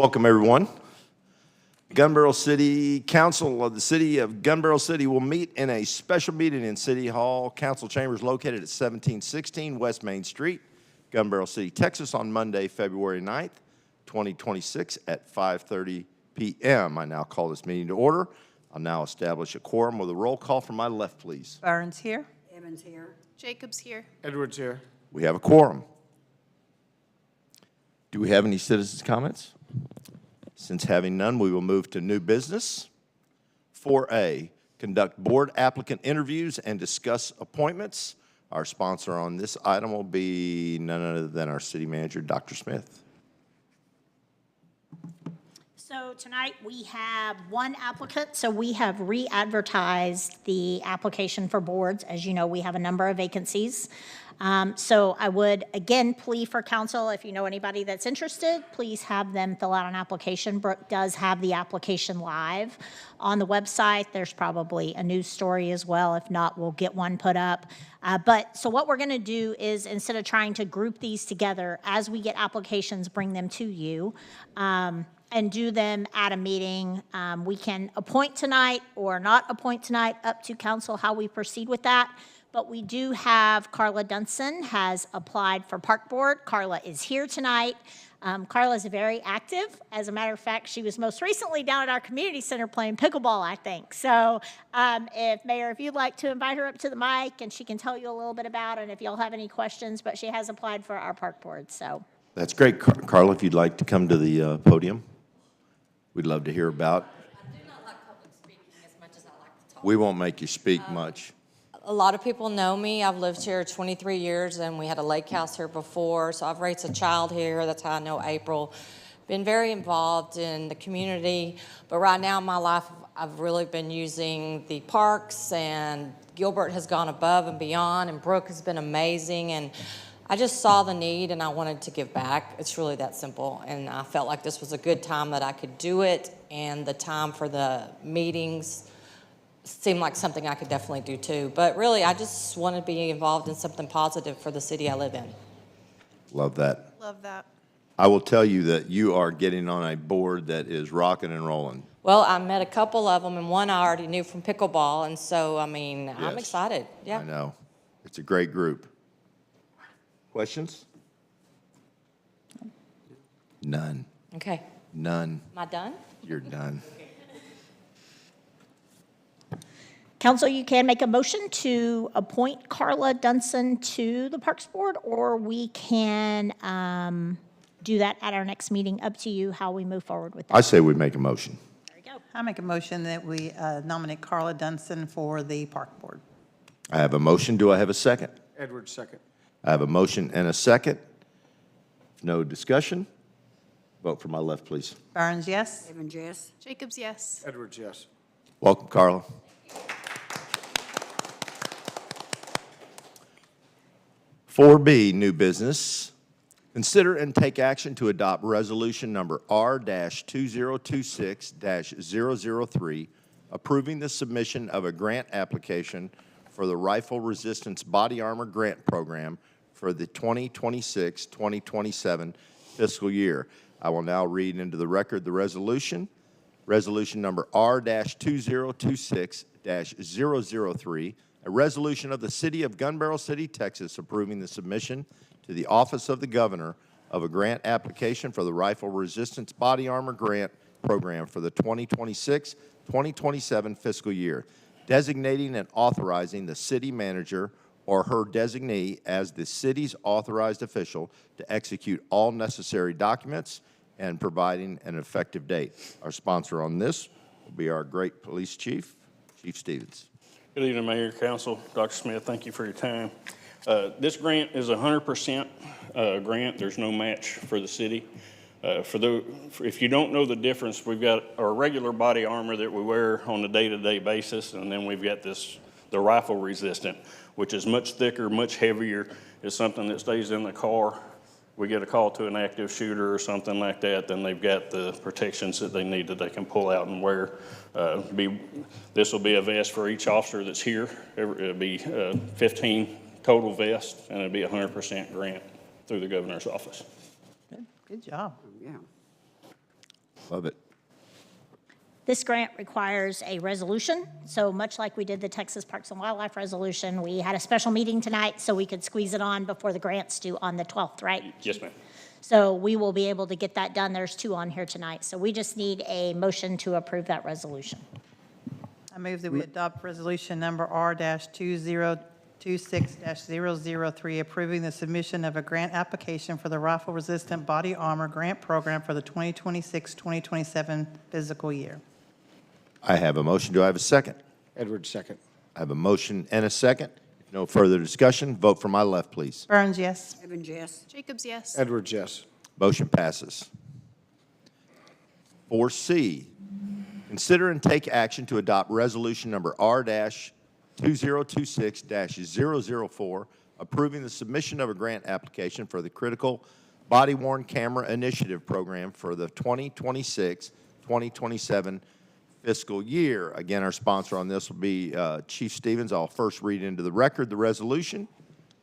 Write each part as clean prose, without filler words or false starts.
Welcome, everyone. Gun Barrel City Council of the City of Gun Barrel City will meet in a special meeting in City Hall Council Chambers located at 1716 West Main Street, Gun Barrel City, Texas, on Monday, February 9th, 2026 at 5:30 p.m. I now call this meeting to order. I'll now establish a quorum with a roll call from my left, please. Burns here. Evans here. Jacobs here. Edwards here. We have a quorum. Do we have any citizens' comments? Since having none, we will move to new business. 4A, conduct board applicant interviews and discuss appointments. Our sponsor on this item will be none other than our city manager, Dr. Smith. So tonight we have one applicant, so we have re-advertised the application for boards. As you know, we have a number of vacancies. So I would, again, plea for council, if you know anybody that's interested, please have them fill out an application. Brooke does have the application live on the website. There's probably a news story as well. If not, we'll get one put up. So what we're going to do is, instead of trying to group these together, as we get applications, bring them to you and do them at a meeting. We can appoint tonight or not appoint tonight, up to council how we proceed with that. But we do have Carla Dunson has applied for Park Board. Carla is here tonight. Carla is very active. As a matter of fact, she was most recently down at our community center playing pickleball, I think. So if you'd like to invite her up to the mic, and she can tell you a little bit about it, and if y'all have any questions, but she has applied for our Park Board, so. That's great. Carla, if you'd like to come to the podium, we'd love to hear about. I do not like public speaking as much as I like to talk. We won't make you speak much. A lot of people know me. I've lived here 23 years, and we had a lake house here before, so I've raised a child here. That's how I know April. Been very involved in the community, but right now in my life, I've really been using the parks, and Gilbert has gone above and beyond, and Brooke has been amazing, and I just saw the need, and I wanted to give back. It's really that simple, and I felt like this was a good time that I could do it, and the time for the meetings seemed like something I could definitely do too. But really, I just want to be involved in something positive for the city I live in. Love that. Love that. I will tell you that you are getting on a board that is rocking and rolling. Well, I met a couple of them, and one I already knew from pickleball, and so, I mean, I'm Yes. excited. Yeah. I know. It's a great group. Questions? None. Okay. None. Am I done? You're done. Council, you can make a motion to appoint Carla Dunson to the Parks Board, or we can do that at our next meeting. Up to you how we move forward with that. I say we make a motion. There we go. I make a motion that we nominate Carla Dunson for the Park Board. I have a motion. Do I have a second? Edwards second. I have a motion and a second. No discussion. Vote for my left, please. Burns, yes. Evans, yes. Jacobs, yes. Edwards, yes. Welcome, Carla. Four B, new business. Consider and take action to adopt resolution number R-2026-003, approving the submission of a grant application for the Rifle Resistance Body Armor Grant Program for the 2026-2027 fiscal year. I will now read into the record the resolution. Resolution number R-2026-003, a resolution of the City of Gun Barrel City, Texas, approving the submission to the Office of the Governor of a grant application for the Rifle Resistance Body Armor Grant Program for the 2026-2027 fiscal year, designating and authorizing the city manager or her designee as the city's authorized official to execute all necessary documents and providing an effective date. Our sponsor on this will be our great police chief, Chief Stevens. Good evening, Mayor, Council. Dr. Smith, thank you for your time. This grant is a 100% grant. There's no match for the city. If you don't know the difference, we've got our regular body armor that we wear on a day-to-day basis, and then we've got the rifle resistant, which is much thicker, much heavier. It's something that stays in the car. We get a call to an active shooter or something like that, then they've got the protections that they need that they can pull out and wear. This will be a vest for each officer that's here. It'll be 15 total vests, and it'll be a 100% grant through the governor's office. Good job. Yeah. Love it. This grant requires a resolution, so much like we did the Texas Parks and Wildlife resolution, we had a special meeting tonight so we could squeeze it on before the grant's due on the 12th, right? Yes, ma'am. So we will be able to get that done. There's 2 on here tonight, so we just need a motion to approve that resolution. I move that we adopt resolution number R-2026-003, approving the submission of a grant application for the rifle-resistant body armor grant program for the 2026-2027 fiscal year. I have a motion. Do I have a second? Edwards, second. I have a motion and a second. If no further discussion, vote from my left, please. Burns, yes. Evans, yes. Jacobs, yes. Edwards, yes. Motion passes. 4C, consider and take action to adopt resolution number R-2026-004, approving the submission of a grant application for the Critical Body-Worn Camera Initiative Program for the 2026-2027 fiscal year. Again, our sponsor on this will be Chief Stevens. I'll first read into the record the resolution.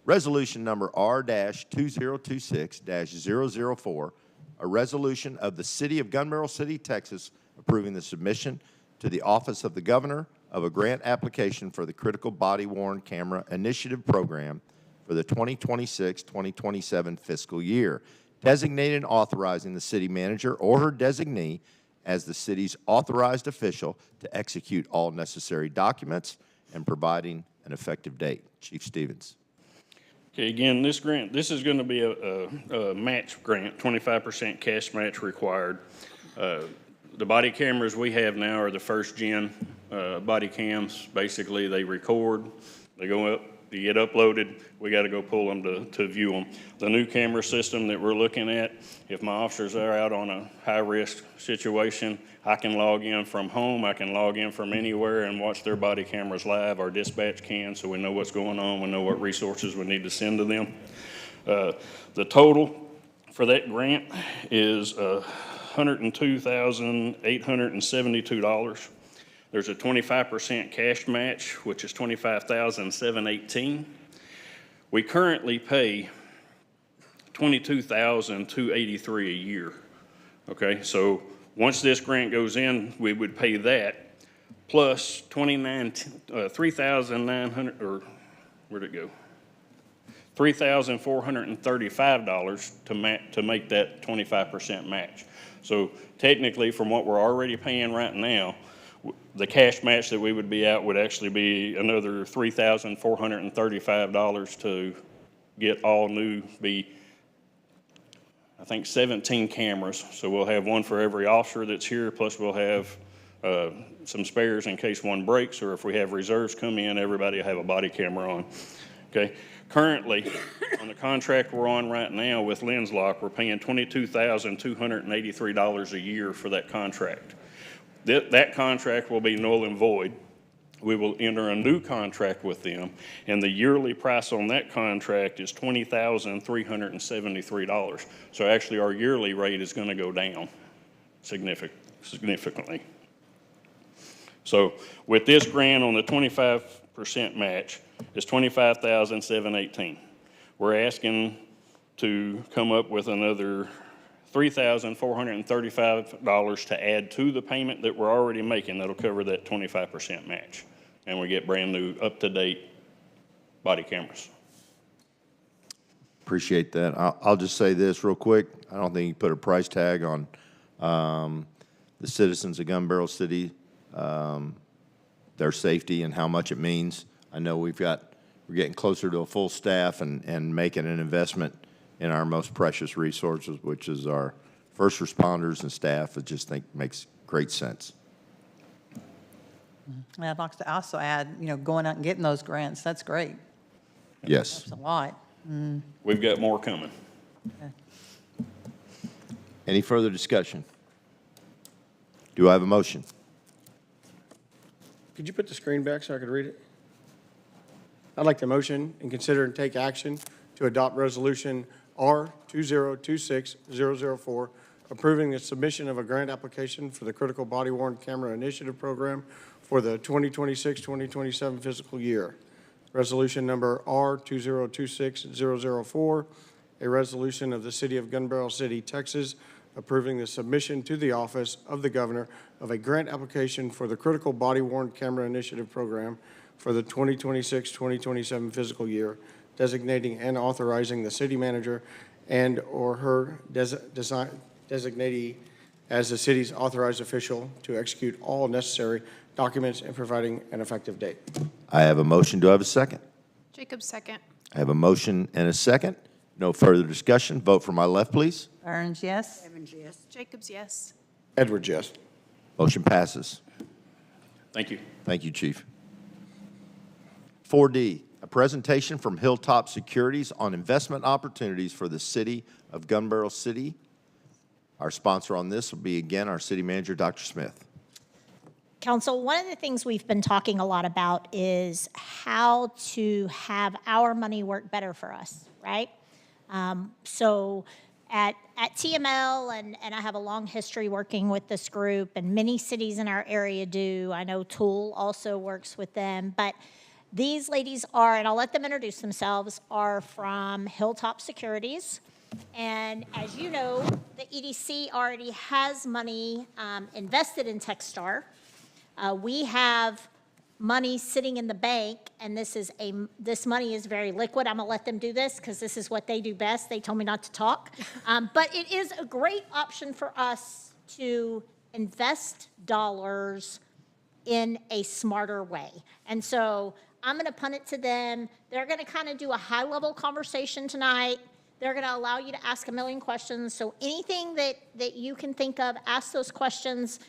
Resolution number R-2026-004, a resolution of the City of Gun Barrel City, Texas, approving the submission to the Office of the Governor of a grant application for the Critical Body-Worn Camera Initiative Program for the 2026-2027 fiscal year, designated and authorizing the city manager or her designee as the city's authorized official to execute all necessary documents and providing an effective date. Chief Stevens. Okay, again, this grant, this is going to be a match grant, 25% cash match required. The body cameras we have now are the first gen body cams. Basically, they record, they go up, they get uploaded, we got to go pull them to view them. The new camera system that we're looking at, if my officers are out on a high-risk situation, I can log in from home, I can log in from anywhere and watch their body cameras live. Our dispatch can, so we know what's going on, we know what resources we need to send to them. The total for that grant is $102,872. There's a 25% cash match, which is $25,718. We currently pay $22,283 a year. Okay, so once this grant goes in, we would pay that plus $3,900, or where'd it go? $3,435 to make that 25% match. So technically, from what we're already paying right now, the cash match that we would be out would actually be another $3,435 to get all new, I think 17 cameras. So we'll have one for every officer that's here, plus we'll have some spares in case one breaks, or if we have reserves come in, everybody will have a body camera on. Okay. Currently, on the contract we're on right now with LensLock, we're paying $22,283 a year for that contract. That contract will be null and void. We will enter a new contract with them, and the yearly price on that contract is $20,373. So actually, our yearly rate is going to go down significantly. So with this grant on the 25% match, it's $25,718. We're asking to come up with another $3,435 to add to the payment that we're already making. That'll cover that 25% match. And we get brand new, up-to-date body cameras. Appreciate that. I'll just say this real quick. I don't think you put a price tag on the citizens of Gun Barrel City, their safety and how much it means. I know we're getting closer to a full staff and making an investment in our most precious resources, which is our first responders and staff. I just think makes great sense. And I'd like to also add, going out and getting those grants, that's great. Yes. That's a lot. We've got more coming. Any further discussion? Do I have a motion? Could you put the screen back so I could read it? I'd like to motion and consider and take action to adopt resolution R-2026-004, approving the submission of a grant application for the Critical Body-Worn Camera Initiative Program for the 2026-2027 fiscal year. Resolution number R-2026-004, a resolution of the City of Gun Barrel City, Texas, approving the submission to the office of the governor of a grant application for the Critical Body-Worn Camera Initiative Program for the 2026-2027 fiscal year, designating and authorizing the city manager and/or her designatee as the city's authorized official to execute all necessary documents and providing an effective date. I have a motion. Do I have a second? Jacobs, second. I have a motion and a second. No further discussion. Vote for my left, please. Burns, yes. Evans, yes. Jacobs, yes. Edwards, yes. Motion passes. Thank you. Thank you, Chief. 4D, a presentation from Hilltop Securities on investment opportunities for the city of Gun Barrel City. Our sponsor on this will be, again, our city manager, Dr. Smith. Council, one of the things we've been talking a lot about is how to have our money work better for us, right? So at TML, and I have a long history working with this group, and many cities in our area do. I know Tool also works with them, but these ladies are, and I'll let them introduce themselves, are from Hilltop Securities. And as you know, the EDC already has money invested in Techstar. We have money sitting in the bank, and this money is very liquid. I'm gonna let them do this because this is what they do best. They told me not to talk. But it is a great option for us to invest dollars in a smarter way. And so I'm gonna punt it to them. They're gonna kind of do a high-level conversation tonight. They're gonna allow you to ask a million questions. So anything that you can think of, ask those questions.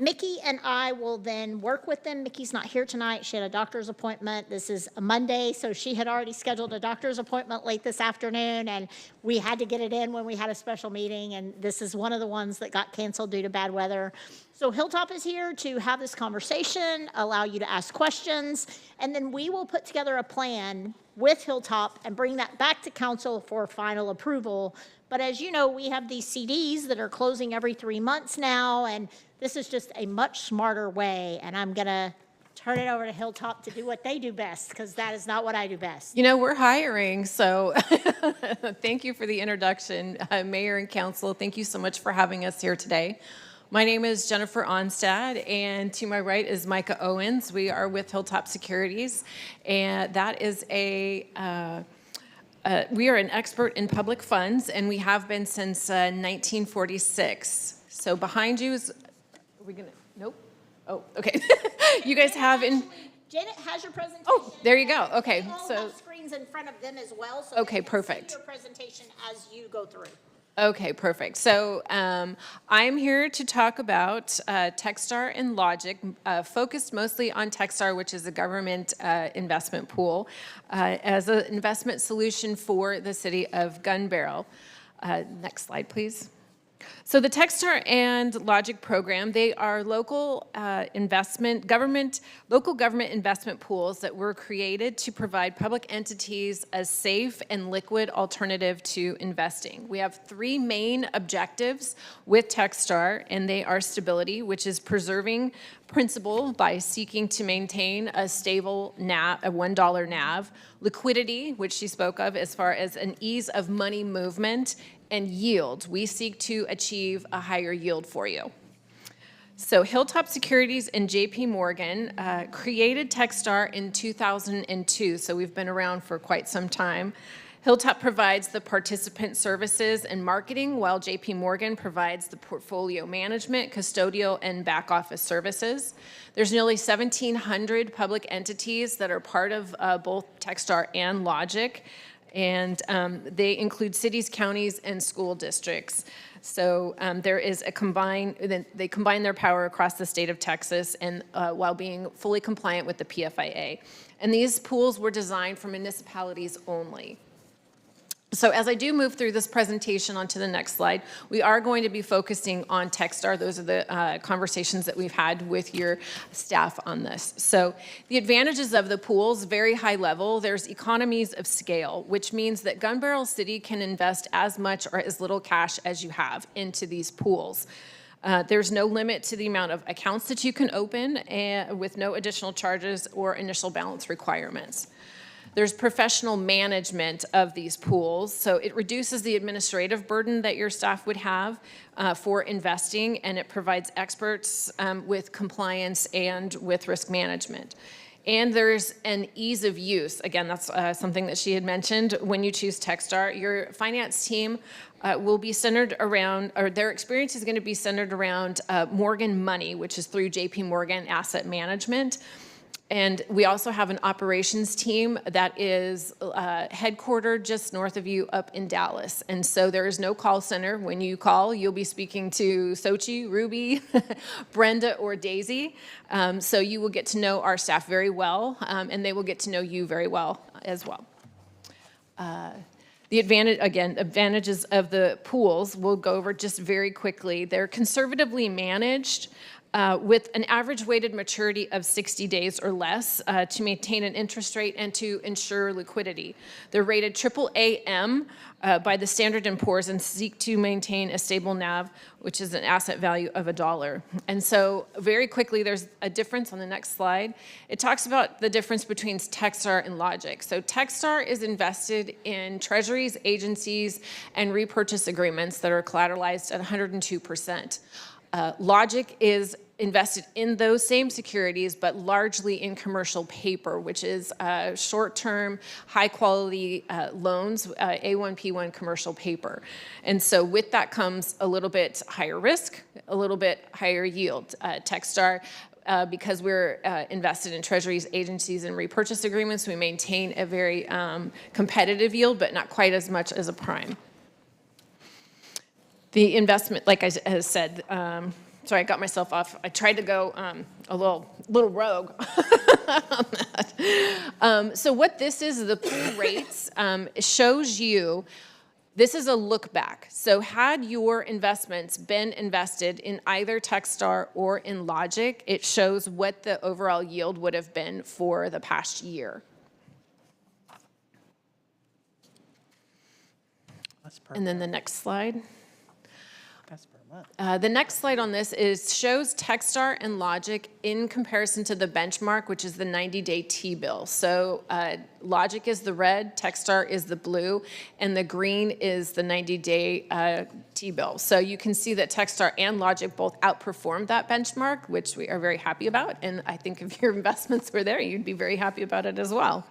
Mickey and I will then work with them. Mickey's not here tonight. She had a doctor's appointment. This is a Monday, so she had already scheduled a doctor's appointment late this afternoon, and we had to get it in when we had a special meeting, and this is one of the ones that got canceled due to bad weather. So Hilltop is here to have this conversation, allow you to ask questions, and then we will put together a plan with Hilltop and bring that back to council for final approval. But as you know, we have these CDs that are closing every 3 months now, and this is just a much smarter way, and I'm gonna turn it over to Hilltop to do what they do best, because that is not what I do best. You know, we're hiring, so thank you for the introduction, Mayor and Council. Thank you so much for having us here today. My name is Jennifer Onstad, and to my right is Micah Owens. We are with Hilltop Securities, and that is we are an expert in public funds, and we have been since 1946. So behind you is, are we gonna, nope. Oh, okay. You guys have in, Janet has your presentation. oh, there you go. Okay, They all so, have screens in front of them as well, so Okay, they can see perfect. your presentation as you go through. okay, perfect. So I'm here to talk about Techstar and Logic, focused mostly on Techstar, which is a government investment pool, as an investment solution for the city of Gun Barrel. Next slide, please. So the Techstar and Logic program, they are local government investment pools that were created to provide public entities a safe and liquid alternative to investing. We have 3 main objectives with Techstar, and they are stability, which is preserving principal by seeking to maintain a stable NAV, a $1 NAV, liquidity, which she spoke of as far as an ease of money movement, and yield. We seek to achieve a higher yield for you. So Hilltop Securities and JP Morgan created Techstar in 2002, so we've been around for quite some time. Hilltop provides the participant services and marketing, while JP Morgan provides the portfolio management, custodial, and back office services. There's nearly 1,700 public entities that are part of both Techstar and Logic, and they include cities, counties, and school districts. So there is they combine their power across the state of Texas, and while being fully compliant with the PFIA. And these pools were designed for municipalities only. So as I do move through this presentation onto the next slide, we are going to be focusing on Techstar. Those are the conversations that we've had with your staff on this. So the advantages of the pools, very high level. There's economies of scale, which means that Gun Barrel City can invest as much or as little cash as you have into these pools. There's no limit to the amount of accounts that you can open with no additional charges or initial balance requirements. There's professional management of these pools, so it reduces the administrative burden that your staff would have for investing, and it provides experts with compliance and with risk management. And there's an ease of use. Again, that's something that she had mentioned. When you choose Techstar, your finance team will be centered around, or their experience is going to be centered around Morgan Money, which is through JP Morgan Asset Management. And we also have an operations team that is headquartered just north of you up in Dallas. And so there is no call center. When you call, you'll be speaking to Sochi, Ruby, Brenda, or Daisy. So you will get to know our staff very well, and they will get to know you very well as well. The advantages of the pools, we'll go over just very quickly. They're conservatively managed with an average weighted maturity of 60 days or less to maintain an interest rate and to ensure liquidity. They're rated AAA-M by the Standard & Poor's and seek to maintain a stable NAV, which is an asset value of $1. And so very quickly, there's a difference on the next slide. It talks about the difference between Techstar and Logic. So Techstar is invested in treasuries, agencies, and repurchase agreements that are collateralized at 102%. Logic is invested in those same securities, but largely in commercial paper, which is short-term, high-quality loans, A1P1 commercial paper. And so with that comes a little bit higher risk, a little bit higher yield. Techstar, because we're invested in treasuries, agencies, and repurchase agreements, we maintain a very competitive yield, but not quite as much as a prime. The investment, like I said, sorry, I got myself off. I tried to go a little rogue on that. So what this is the pool rates, shows you, this is a look back. So had your investments been invested in either Techstar or in Logic, it shows what the overall yield would have been for the past year. That's per, And then the next slide. that's per month. The next slide on this shows Techstar and Logic in comparison to the benchmark, which is the 90-day T-bill. So Logic is the red, Techstar is the blue, and the green is the 90-day T-bill. So you can see that Techstar and Logic both outperformed that benchmark, which we are very happy about. And I think if your investments were there, you'd be very happy about it as well.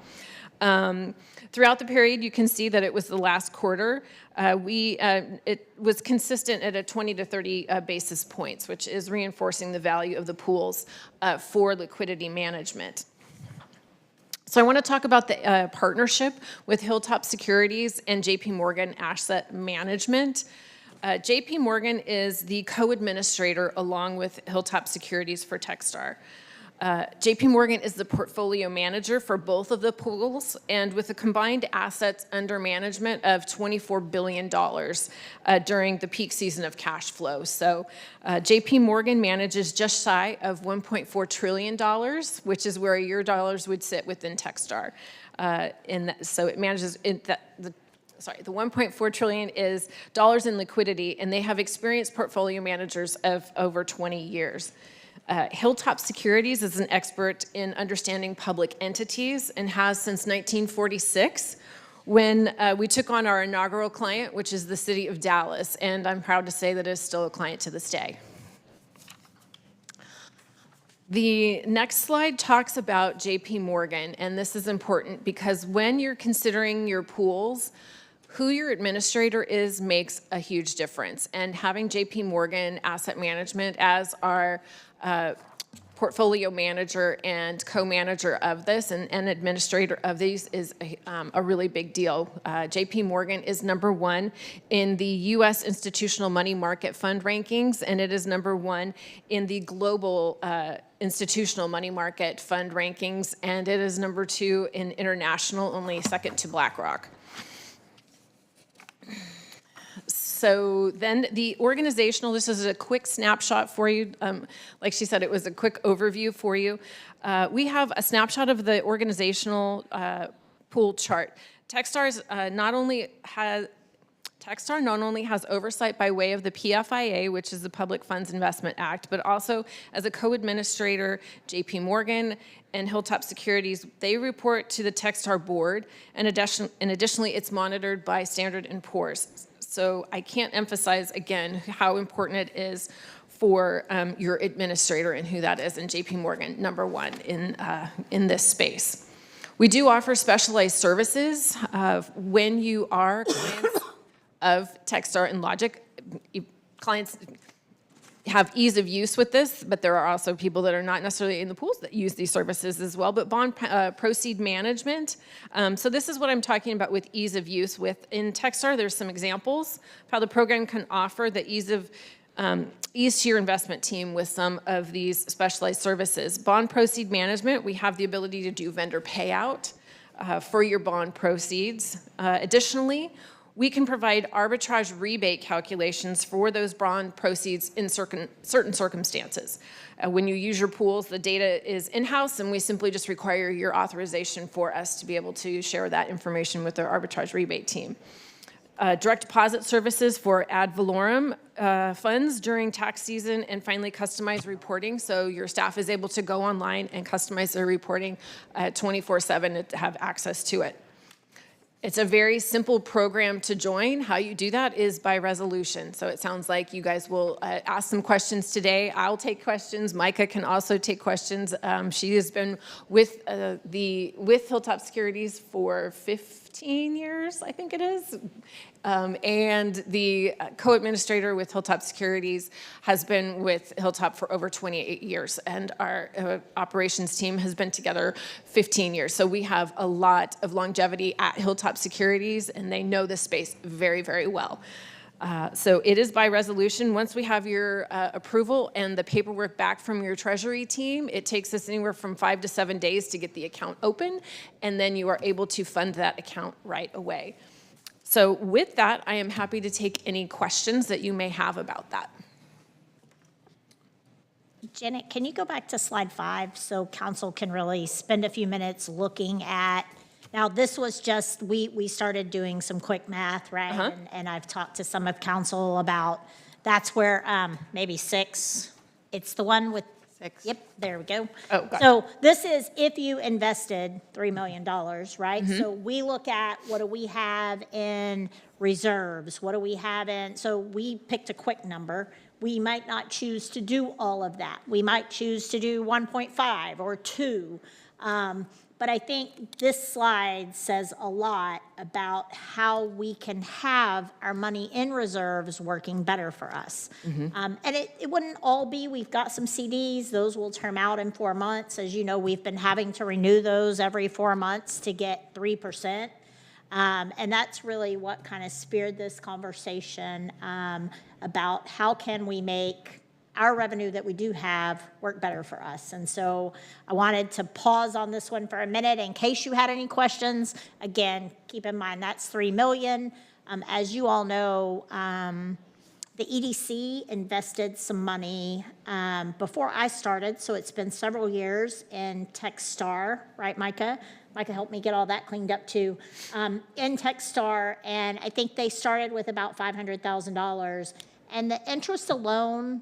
Throughout the period, you can see that it was the last quarter. It was consistent at a 20 to 30 basis points, which is reinforcing the value of the pools for liquidity management. So I want to talk about the partnership with Hilltop Securities and JP Morgan Asset Management. JP Morgan is the co-administrator along with Hilltop Securities for Techstar. JP Morgan is the portfolio manager for both of the pools, and with a combined assets under management of $24 billion during the peak season of cash flow. So JP Morgan manages just shy of $1.4 trillion, which is where your dollars would sit within Techstar. So it manages the 1.4 trillion is dollars in liquidity, and they have experienced portfolio managers of over 20 years. Hilltop Securities is an expert in understanding public entities and has since 1946 when we took on our inaugural client, which is the city of Dallas, and I'm proud to say that it is still a client to this day. The next slide talks about JP Morgan, and this is important because when you're considering your pools, who your administrator is makes a huge difference. And having JP Morgan Asset Management as our portfolio manager and co-manager of this and administrator of these is a really big deal. JP Morgan is #1 in the U.S. institutional money market fund rankings, and it is #1 in the global institutional money market fund rankings, and it is #2 in international, only second to BlackRock. So then the organizational, this is a quick snapshot for you. Like she said, it was a quick overview for you. We have a snapshot of the organizational pool chart. Techstars not only Techstar not only has oversight by way of the PFIA, which is the Public Funds Investment Act, but also as a co-administrator, JP Morgan and Hilltop Securities, they report to the Techstar board, and additionally, it's monitored by Standard & Poor's. So I can't emphasize again how important it is for your administrator and who that is, and JP Morgan, number one in this space. We do offer specialized services when you are clients of Techstar and Logic. Clients have ease of use with this, but there are also people that are not necessarily in the pools that use these services as well, but bond proceed management. So this is what I'm talking about with ease of use. In Techstar, there's some examples of how the program can offer the ease to your investment team with some of these specialized services. Bond proceed management, we have the ability to do vendor payout for your bond proceeds. Additionally, we can provide arbitrage rebate calculations for those bond proceeds in certain circumstances. When you use your pools, the data is in-house, and we simply just require your authorization for us to be able to share that information with our arbitrage rebate team. Direct deposit services for ad valorem funds during tax season, and finally customized reporting, so your staff is able to go online and customize their reporting 24/7 to have access to it. It's a very simple program to join. How you do that is by resolution. So it sounds like you guys will ask some questions today. I'll take questions. Micah can also take questions. She has been with Hilltop Securities for 15 years, I think it is. And the co-administrator with Hilltop Securities has been with Hilltop for over 28 years, and our operations team has been together 15 years. So we have a lot of longevity at Hilltop Securities, and they know the space very, very well. So it is by resolution. Once we have your approval and the paperwork back from your treasury team, it takes us anywhere from 5 to 7 days to get the account open, and then you are able to fund that account right away. So with that, I am happy to take any questions that you may have about that. Janet, can you go back to slide 5 so council can really spend a few minutes looking at, now this was just, we started doing some quick math, right? And I've talked to some of council about, that's where maybe 6, it's the one with 6. Yep, there we go. Oh, gotcha. So this is if you invested $3 million, right? So we look at what do we have in reserves? What do we have in, so we picked a quick number. We might not choose to do all of that. We might choose to do 1.5 or 2. But I think this slide says a lot about how we can have our money in reserves working better for us. And it wouldn't all be, we've got some CDs, those will term out in 4 months. As you know, we've been having to renew those every 4 months to get 3%. And that's really what kind of speared this conversation about how can we make our revenue that we do have work better for us. And so I wanted to pause on this one for a minute in case you had any questions. Again, keep in mind that's $3 million. As you all know, the EDC invested some money before I started, so it's been several years in Techstar, right, Micah? Micah helped me get all that cleaned up too. In Techstar, and I think they started with about $500,000. And the interest alone,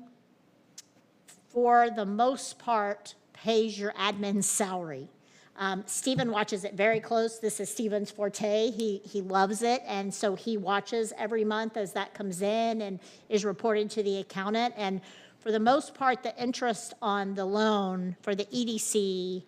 for the most part, pays your admin salary. Stephen watches it very close. This is Stephen's forte. He loves it, and so he watches every month as that comes in and is reported to the accountant. And for the most part, the interest on the loan for the EDC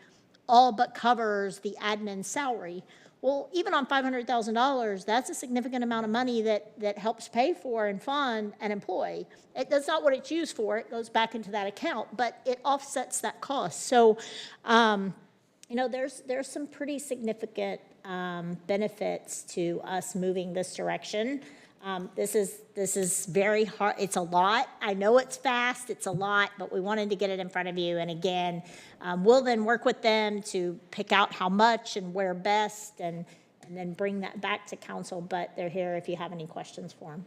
all but covers the admin salary. Well, even on $500,000, that's a significant amount of money that helps pay for and fund an employee. That's not what it's used for. It goes back into that account, but it offsets that cost. So, you know, there's some pretty significant benefits to us moving this direction. This is very hard. It's a lot. I know it's fast. It's a lot, but we wanted to get it in front of you. And again, we'll then work with them to pick out how much and where best, and then bring that back to council. But they're here if you have any questions for them.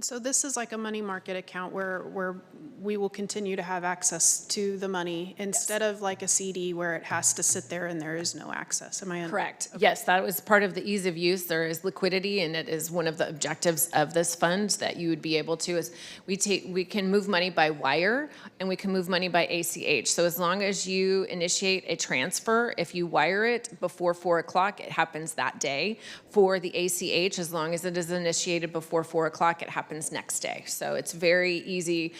So this is like a money market account where we will continue to have access to the money instead of like a CD where it has to sit there and there is no access. Am I Correct. Yes, that was part of the ease of use. There is liquidity, and it is one of the objectives of this fund that you would be able to, is we can move money by wire and we can move money by ACH. So as long as you initiate a transfer, if you wire it before 4 o'clock, it happens that day. For the ACH, as long as it is initiated before 4 o'clock, it happens next day. So it's very easy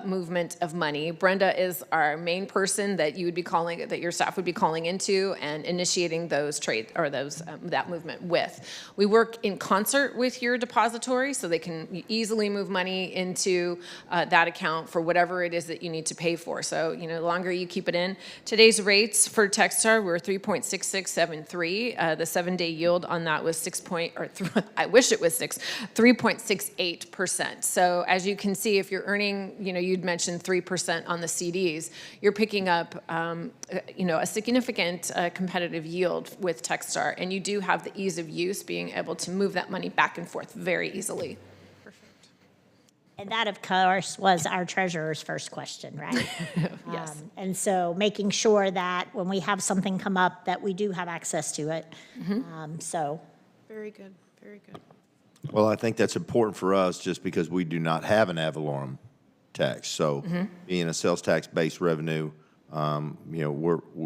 movement of money. Brenda is our main person that you would be calling, that your staff would be calling into and initiating those trade or those that movement with. We work in concert with your depository, so they can easily move money into that account for whatever it is that you need to pay for. So the longer you keep it in. Today's rates for Techstar were 3.6673. The 7-day yield on that was 3.68%. So as you can see, if you're earning, you'd mentioned 3% on the CDs, you're picking up, a significant competitive yield with Techstar, and you do have the ease of use, being able to move that money back and forth very easily. And that, of course, was our treasurer's first question, right? Yes. And so making sure that when we have something come up, that we do have access to it. So, Very good, very good. Well, I think that's important for us just because we do not have an ad valorem tax. So being a sales tax-based revenue,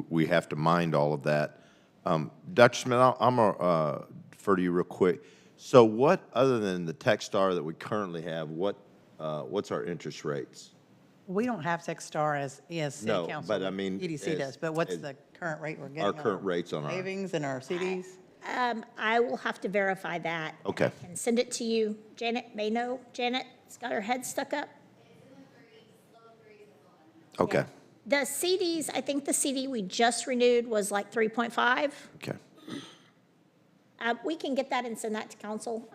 we have to mind all of that. Dr. Smith, I'm going to defer to you real quick. So what, other than the Techstar that we currently have, what's our interest rates? We don't have Techstar as city No, council. but I mean, EDC as- does, but what's as the current rate we're getting? Our current rates on our, Savings and our CDs? I will have to verify that. Okay. And send it to you. Janet may know. Janet's got her head stuck up. okay, The CDs, I think the CD we just renewed was like 3.5. okay. We can get that and send that to council,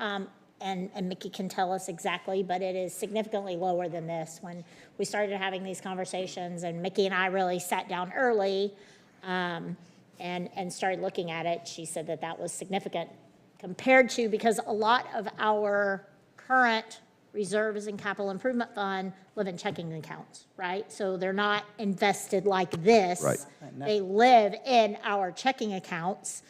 and Mickey can tell us exactly, but it is significantly lower than this. When we started having these conversations, and Mickey and I really sat down early and started looking at it, she said that was significant compared to, because a lot of our current reserves and capital improvement fund live in checking accounts, right? So they're not invested like this. Right. They live in our checking accounts.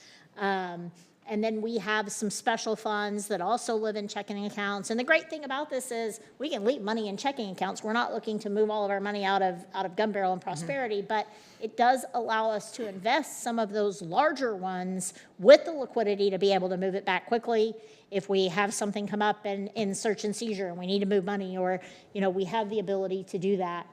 And then we have some special funds that also live in checking accounts. And the great thing about this is we can leave money in checking accounts. We're not looking to move all of our money out of Gun Barrel and Prosperity, but it does allow us to invest some of those larger ones with the liquidity to be able to move it back quickly if we have something come up in search and seizure and we need to move money, or, we have the ability to do that.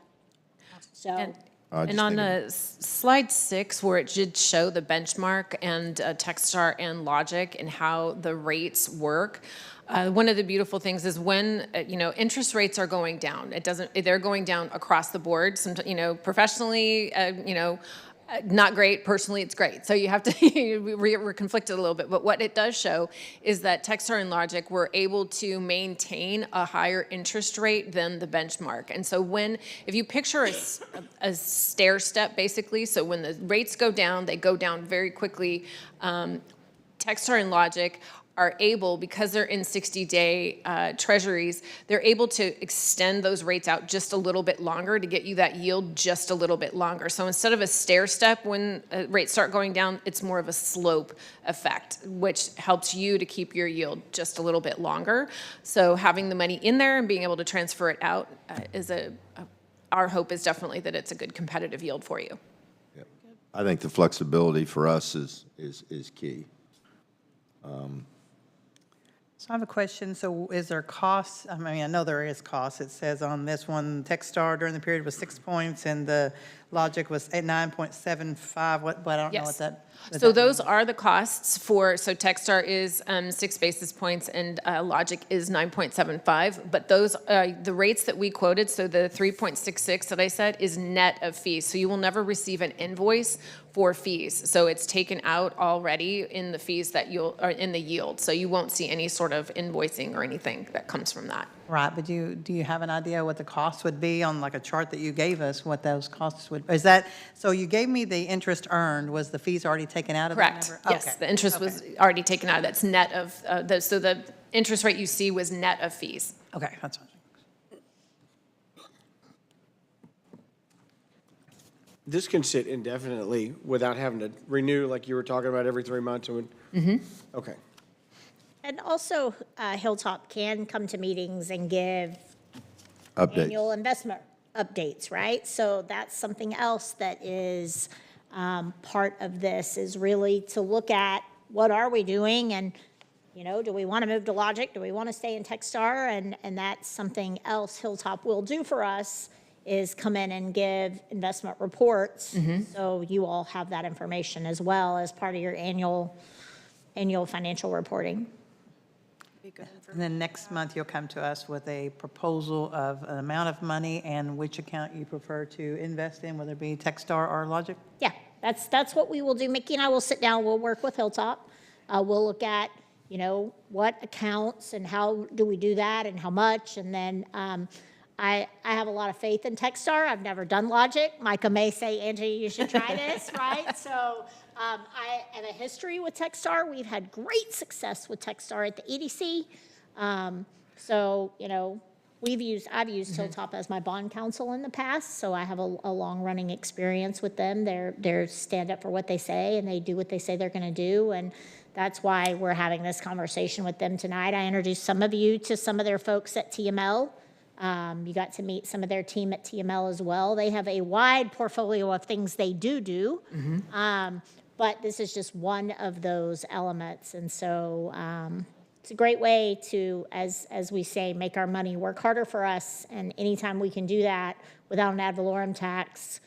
So. And on slide 6, where it did show the benchmark and Techstar and Logic and how the rates work, one of the beautiful things is when interest rates are going down. They're going down across the board. Professionally, not great. Personally, it's great. So you have to, we're conflicted a little bit. But what it does show is that Techstar and Logic were able to maintain a higher interest rate than the benchmark. And so if you picture a stair step, basically, so when the rates go down, they go down very quickly. Techstar and Logic are able, because they're in 60-day treasuries, they're able to extend those rates out just a little bit longer to get you that yield just a little bit longer. So instead of a stair step when rates start going down, it's more of a slope effect, which helps you to keep your yield just a little bit longer. So having the money in there and being able to transfer it out is our hope is definitely that it's a good competitive yield for you. Yep. I think the flexibility for us is key. So I have a question. So is there costs? I mean, I know there is costs. It says on this one, Techstar during the period was 6 points and the Logic was at 9.75. But I don't know what that. So those are the costs so Techstar is 6 basis points and Logic is 9.75. But those, the rates that we quoted, so the 3.66 that I said is net of fees. So you will never receive an invoice for fees. So it's taken out already in the fees or in the yield. So you won't see any sort of invoicing or anything that comes from that. Right, but do you have an idea what the cost would be on like a chart that you gave us, what those costs would, is that, so you gave me the interest earned, was the fees already taken out of that Correct. number? Yes, Okay. the interest was already taken out. That's net of, so the interest rate you see was net of fees. Okay, that's fine. This can sit indefinitely without having to renew, like you were talking about, every 3 months? Okay. And also, Hilltop can come to meetings and give Update. annual investment updates, right? So that's something else that is part of this, is really to look at what are we doing, and, you know, do we want to move to Logic? Do we want to stay in Techstar? And that's something else Hilltop will do for us, is come in and give investment reports. So you all have that information as well as part of your annual financial reporting. And then next month, you'll come to us with a proposal of an amount of money and which account you prefer to invest in, whether it be Techstar or Logic? Yeah, that's what we will do. Mickey and I will sit down, we'll work with Hilltop. We'll look at, you know, what accounts and how do we do that and how much. And then I have a lot of faith in Techstar. I've never done Logic. Micah may say, Angie, you should try this, right? So I have a history with Techstar. We've had great success with Techstar at the EDC. So, you know, I've used Hilltop as my bond counsel in the past, so I have a long-running experience with them. They're stand up for what they say, and they do what they say they're going to do, and that's why we're having this conversation with them tonight. I introduced some of you to some of their folks at TML. You got to meet some of their team at TML as well. They have a wide portfolio of things they do. But this is just one of those elements, and so it's a great way to, as we say, make our money work harder for us. And anytime we can do that without an ad valorem tax,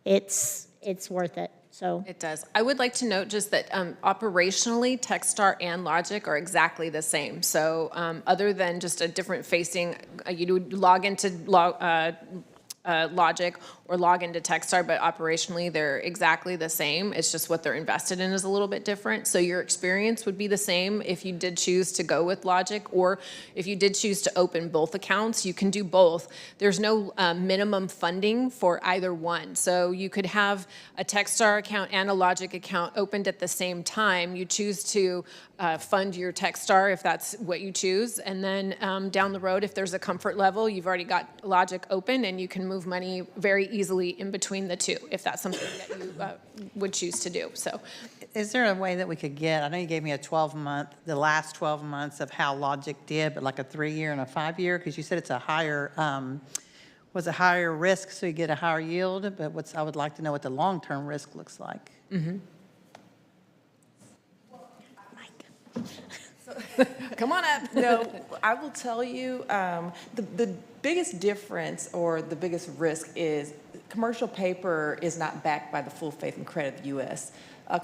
it's worth it. So It does. I would like to note just that operationally, Techstar and Logic are exactly the same. So other than just a different facing, you would log into Logic or log into Techstar, but operationally they're exactly the same. It's just what they're invested in is a little bit different. So your experience would be the same if you did choose to go with Logic, or if you did choose to open both accounts, you can do both. There's no minimum funding for either one. So you could have a Techstar account and a Logic account opened at the same time. You choose to fund your Techstar if that's what you choose. And then down the road, if there's a comfort level, you've already got Logic open and you can move money very easily in between the two, if that's something that you would choose to do. So Is there a way that we could get, I know you gave me a 12-month, the last 12 months of how Logic did, but like a 3-year and a 5-year, because you said it's a higher, was a higher risk, so you get a higher yield, but I would like to know what the long-term risk looks like. come on up. No, I will tell you, the biggest difference or the biggest risk is commercial paper is not backed by the full faith and credit of the U.S.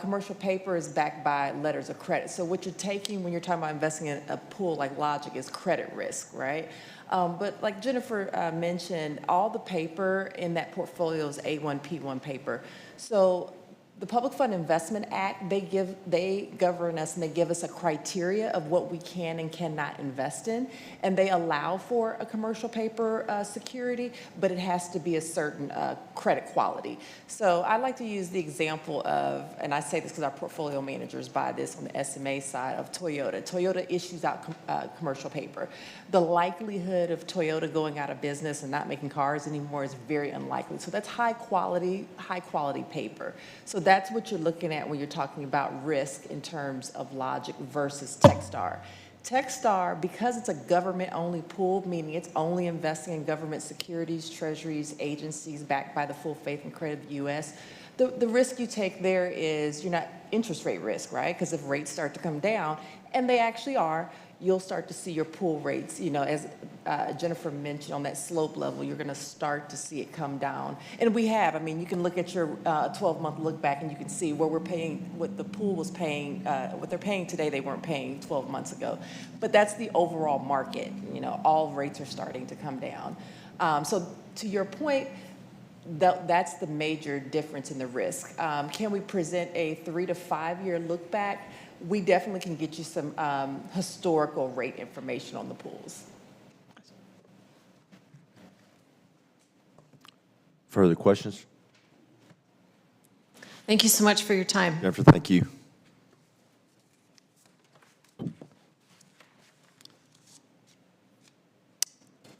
Commercial paper is backed by letters of credit. So what you're taking when you're talking about investing in a pool like Logic is credit risk, right? But like Jennifer mentioned, all the paper in that portfolio is A1P1 paper. So the Public Fund Investment Act, they govern us and they give us a criteria of what we can and cannot invest in. And they allow for a commercial paper security, but it has to be a certain credit quality. So I like to use the example of, and I say this because our portfolio managers buy this on the SMA side, of Toyota. Toyota issues out commercial paper. The likelihood of Toyota going out of business and not making cars anymore is very unlikely. So that's high quality paper. So that's what you're looking at when you're talking about risk in terms of Logic versus Techstar. Techstar, because it's a government-only pool, meaning it's only investing in government securities, treasuries, agencies backed by the full faith and credit of the U.S., the risk you take there is you're not interest rate risk, right? Because if rates start to come down, and they actually are, you'll start to see your pool rates, you know, as Jennifer mentioned, on that slope level, you're going to start to see it come down. And we have. I mean, you can look at your 12-month look back and you can see where we're paying, what the pool was paying, what they're paying today, they weren't paying 12 months ago. But that's the overall market. You know, all rates are starting to come down. So to your point, that's the major difference in the risk. Can we present a 3 to 5 year look back? We definitely can get you some historical rate information on the pools. Further questions? Thank you so much for your time. Jennifer, thank you.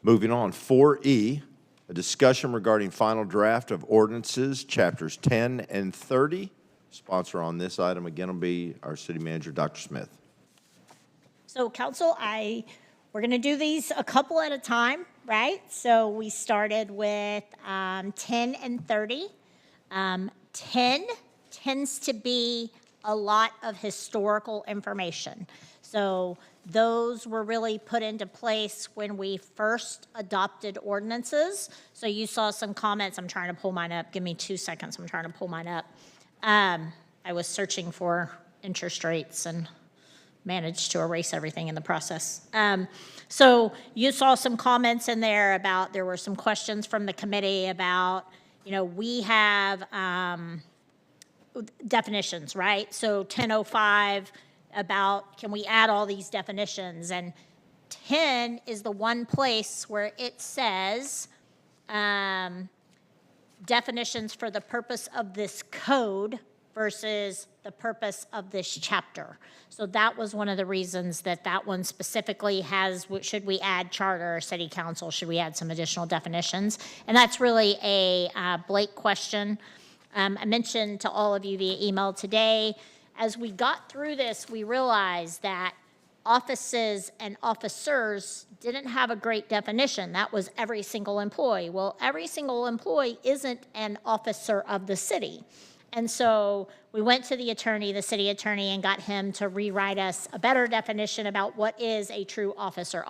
Moving on, 4E, a discussion regarding final draft of ordinances, chapters 10 and 30. Sponsor on this item again will be our city manager, Dr. Smith. So council, we're going to do these a couple at a time, right? So we started with 10 and 30. 10 tends to be a lot of historical information. So those were really put into place when we first adopted ordinances. So you saw some comments. I'm trying to pull mine up. Give me 2 seconds. I'm trying to pull mine up. I was searching for interest rates and managed to erase everything in the process. So you saw some comments in there about, there were some questions from the committee about, we have definitions, right? So 1005 about, can we add all these definitions? And 10 is the one place where it says, definitions for the purpose of this code versus the purpose of this chapter. So that was one of the reasons that one specifically has, should we add charter or city council? Should we add some additional definitions? And that's really a Blake question. I mentioned to all of you via email today, as we got through this, we realized that offices and officers didn't have a great definition. That was every single employee. Well, every single employee isn't an officer of the city. And so we went to the city attorney, and got him to rewrite us a better definition about what is a true officer.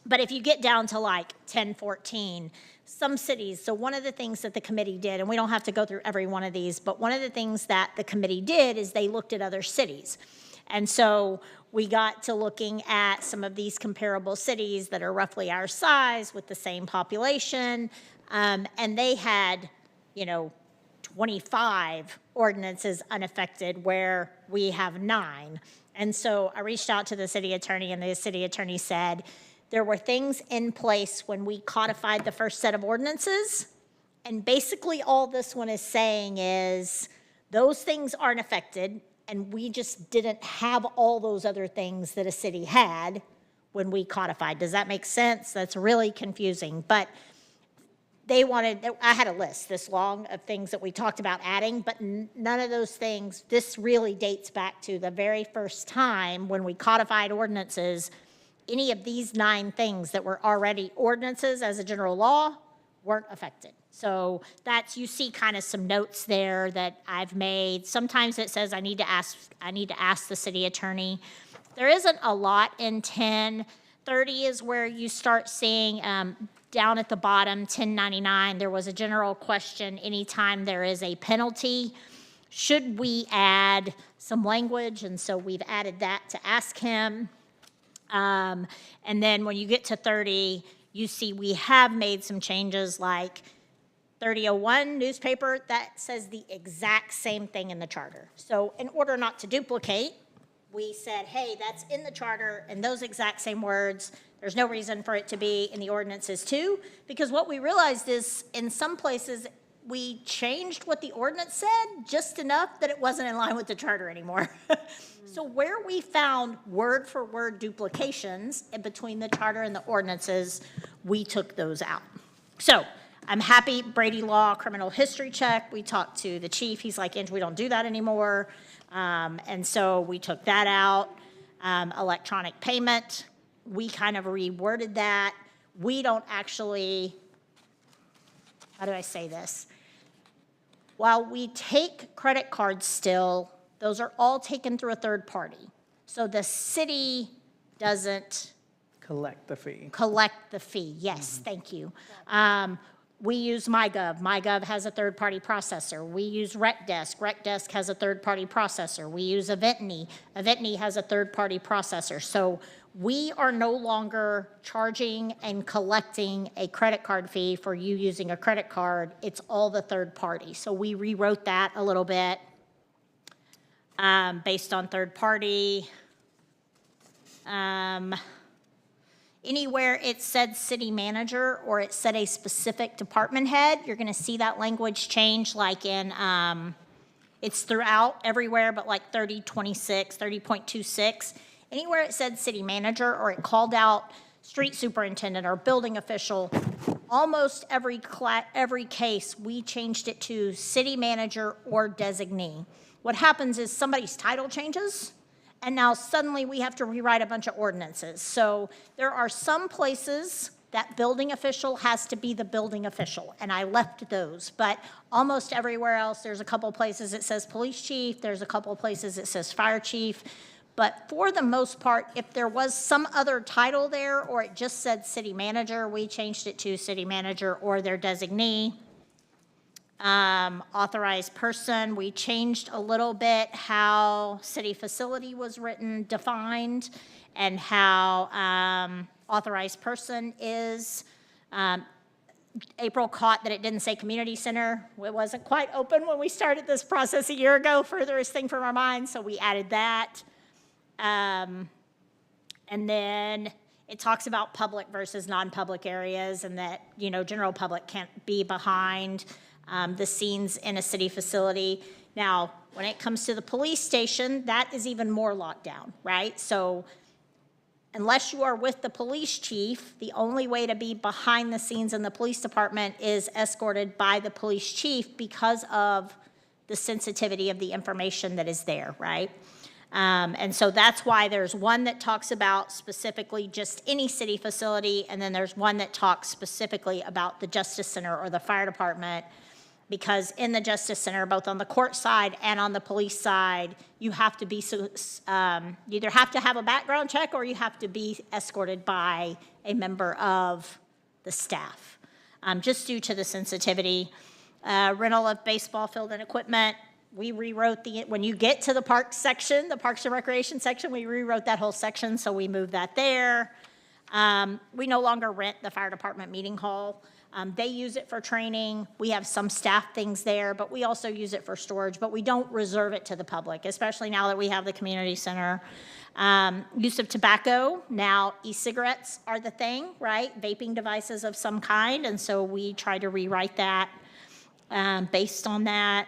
But if you get down to like 1014, some cities, so one of the things that the committee did, and we don't have to go through every one of these, but one of the things that the committee did is they looked at other cities. And so we got to looking at some of these comparable cities that are roughly our size with the same population, and they had, 25 ordinances unaffected where we have 9. And so I reached out to the city attorney, and the city attorney said there were things in place when we codified the first set of ordinances, and basically all this one is saying is those things aren't affected, and we just didn't have all those other things that a city had when we codified. Does that make sense? That's really confusing. But I had a list this long of things that we talked about adding, but none of those things, this really dates back to the very first time when we codified ordinances. Any of these 9 things that were already ordinances as a general law weren't affected. So you see kind of some notes there that I've made. Sometimes it says I need to ask the city attorney. There isn't a lot in 10. 30 is where you start seeing, down at the bottom, 1099, there was a general question, anytime there is a penalty, should we add some language? And so we've added that to ask him. And then when you get to 30, you see we have made some changes, like 3001 newspaper, that says the exact same thing in the charter. So in order not to duplicate, we said, hey, that's in the charter and those exact same words. There's no reason for it to be in the ordinances too, because what we realized is in some places we changed what the ordinance said just enough that it wasn't in line with the charter anymore. So where we found word for word duplications in between the charter and the ordinances, we took those out. So I'm happy. Brady Law criminal history check. We talked to the chief. He's like, Angie, we don't do that anymore. And so we took that out. Electronic payment, we kind of reworded that. We don't actually, how do I say this? While we take credit cards still, those are all taken through a third party. So the city doesn't Collect the fee. collect the fee. Yes, thank you. We use MyGov. MyGov has a third-party processor. We use RecDesk. RecDesk has a third-party processor. We use Eventney. Eventney has a third-party processor. So we are no longer charging and collecting a credit card fee for you using a credit card. It's all the third party. So we rewrote that a little bit based on third party. Anywhere it said city manager or it said a specific department head, you're going to see that language change, like in, it's throughout everywhere, but like 30.26. Anywhere it said city manager or it called out street superintendent or building official, almost every case, we changed it to city manager or designee. What happens is somebody's title changes, and now suddenly we have to rewrite a bunch of ordinances. So there are some places that building official has to be the building official, and I left those. But almost everywhere else, there's a couple places it says police chief, there's a couple places it says fire chief. But for the most part, if there was some other title there, or it just said city manager, we changed it to city manager or their designee. Authorized person, we changed a little bit how city facility was written, defined, and how authorized person is. April caught that it didn't say community center. It wasn't quite open when we started this process a year ago, furthest thing from our minds, so we added that. And then it talks about public versus non-public areas, and that, you know, general public can't be behind the scenes in a city facility. Now, when it comes to the police station, that is even more locked down, right? So unless you are with the police chief, the only way to be behind the scenes in the police department is escorted by the police chief because of the sensitivity of the information that is there, right? And so that's why there's one that talks about specifically just any city facility, and then there's one that talks specifically about the Justice Center or the fire department, because in the Justice Center, both on the court side and on the police side, you have to be, you either have to have a background check or you have to be escorted by a member of the staff, just due to the sensitivity. Rental of baseball field and equipment, we rewrote when you get to the parks section, the Parks and Recreation section, we rewrote that whole section, so we moved that there. We no longer rent the fire department meeting hall. They use it for training. We have some staff things there, but we also use it for storage, but we don't reserve it to the public, especially now that we have the community center. Use of tobacco, now e-cigarettes are the thing, right? Vaping devices of some kind, and so we try to rewrite that based on that.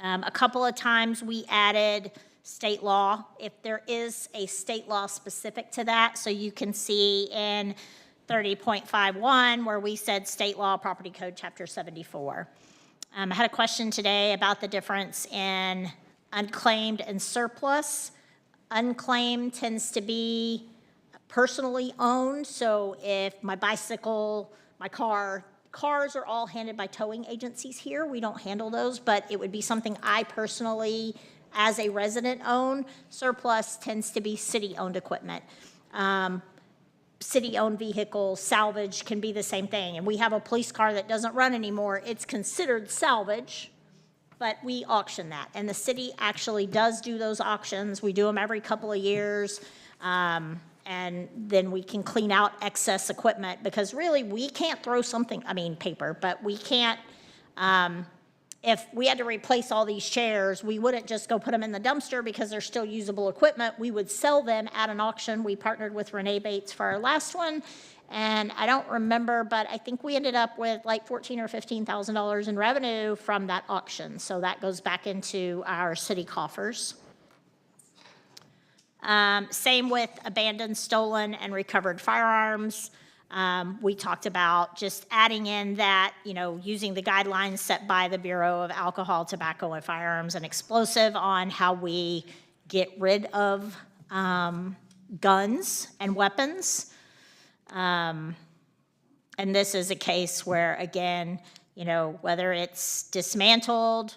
A couple of times we added state law, if there is a state law specific to that, so you can see in 30.51 where we said state law, property code, chapter 74. I had a question today about the difference in unclaimed and surplus. Unclaimed tends to be personally owned, so if my bicycle, my cars are all handled by towing agencies here. We don't handle those, but it would be something I personally, as a resident, own. Surplus tends to be city-owned equipment. City-owned vehicles, salvage can be the same thing. And we have a police car that doesn't run anymore. It's considered salvage, but we auction that. And the city actually does do those auctions. We do them every couple of years. And then we can clean out excess equipment, because really we can't throw something, paper, but we can't, if we had to replace all these chairs, we wouldn't just go put them in the dumpster because they're still usable equipment. We would sell them at an auction. We partnered with Renee Bates for our last one, and I don't remember, but I think we ended up with like $14,000 or $15,000 in revenue from that auction. So that goes back into our city coffers. Same with abandoned, stolen, and recovered firearms. We talked about just adding in that, using the guidelines set by the Bureau of Alcohol, Tobacco, and Firearms and Explosive on how we get rid of guns and weapons. And this is a case where, again, whether it's dismantled,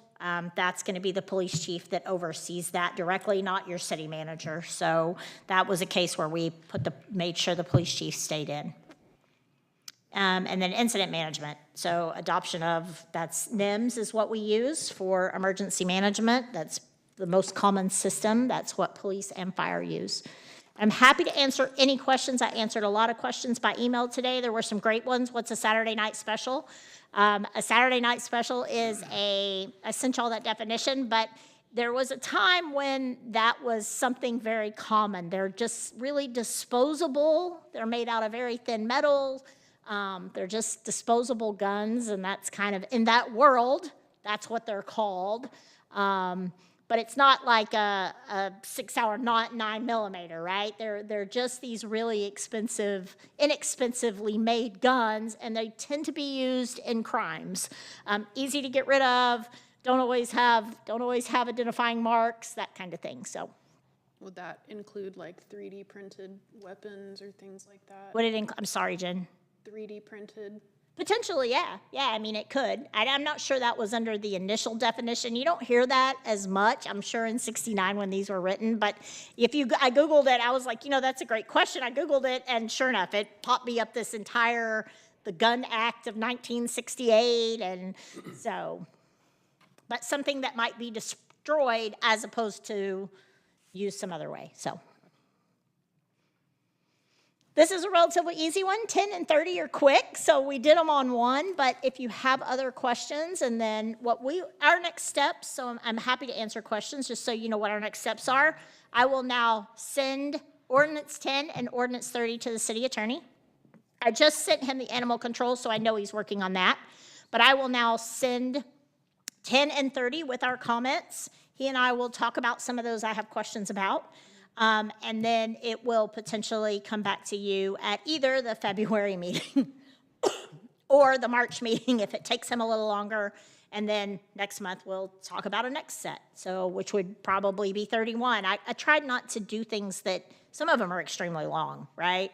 that's going to be the police chief that oversees that directly, not your city manager. So that was a case where we made sure the police chief stayed in. And then incident management. So adoption of, that's NIMS is what we use for emergency management. That's the most common system. That's what police and fire use. I'm happy to answer any questions. I answered a lot of questions by email today. There were some great ones. What's a Saturday night special? A Saturday night special is I sent y'all that definition, but there was a time when that was something very common. They're just really disposable. They're made out of very thin metal. They're just disposable guns, and that's kind of, in that world, that's what they're called. But but it's not like a 6-hour 9mm, right? They're just these really expensive, inexpensively made guns, and they tend to be used in crimes. Easy to get rid of, don't always have identifying marks, that kind of thing, so. Would that include like 3D printed weapons or things like that? I'm sorry, Jen. 3D printed? Potentially, yeah. Yeah, I mean, it could. I'm not sure that was under the initial definition. You don't hear that as much, I'm sure, in 69 when these were written. But I Googled it, I was like, that's a great question. I Googled it, and sure enough, it popped me up this the Gun Act of 1968, and so. But something that might be destroyed as opposed to used some other way, so. This is a relatively easy one. 10 and 30 are quick, so we did them on one, but if you have other questions, and then our next steps, so I'm happy to answer questions, just so you know what our next steps are. I will now send Ordinance 10 and Ordinance 30 to the city attorney. I just sent him the animal control, so I know he's working on that. But I will now send 10 and 30 with our comments. He and I will talk about some of those I have questions about. And then it will potentially come back to you at either the February meeting or the March meeting if it takes him a little longer. And then next month we'll talk about a next set, which would probably be 31. I tried not to do things that, some of them are extremely long, right?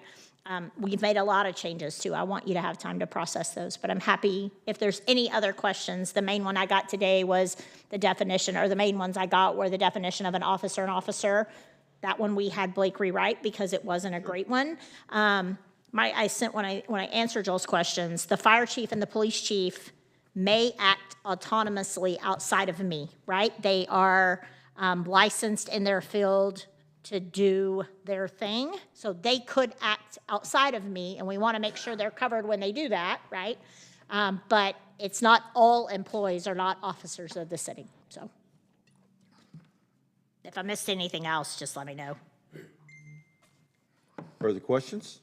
We've made a lot of changes too. I want you to have time to process those, but I'm happy if there's any other questions. The main one I got today was the definition, or the main ones I got were the definition of an officer. That one we had Blake rewrite because it wasn't a great one. I sent, when I answered Joel's questions, the fire chief and the police chief may act autonomously outside of me, right? They are licensed in their field to do their thing, so they could act outside of me, and we want to make sure they're covered when they do that, right? But it's not all employees are not officers of the city, so. If I missed anything else, just let me know. Further questions?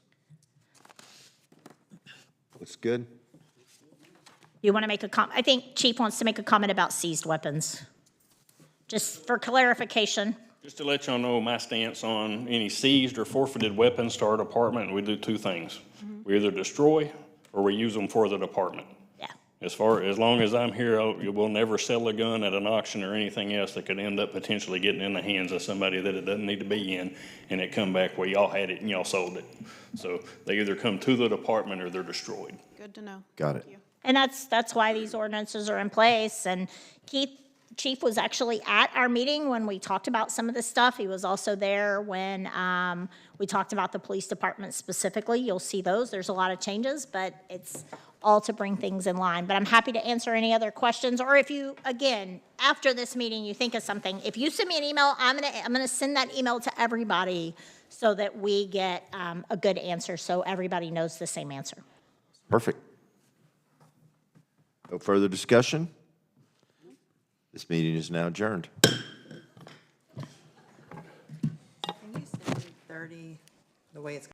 Looks good. You want to make a comment? I think Chief wants to make a comment about seized weapons. Just for clarification. Just to let y'all know my stance on any seized or forfeited weapons to our department, we do two things. We either destroy or we use them for the department. Yeah. As long as I'm here, we'll never sell a gun at an auction or anything else that could end up potentially getting in the hands of somebody that it doesn't need to be in, and it come back where y'all had it and y'all sold it. So they either come to the department or they're destroyed. Good to know. Got it. Thank you. And that's why these ordinances are in place. And Chief was actually at our meeting when we talked about some of this stuff. He was also there when we talked about the police department specifically. You'll see those. There's a lot of changes, but it's all to bring things in line. But I'm happy to answer any other questions. Or if you, again, after this meeting, you think of something, if you send me an email, I'm gonna send that email to everybody so that we get a good answer, so everybody knows the same answer. Perfect. No further discussion? This meeting is now adjourned. Can you send me 30, the way it's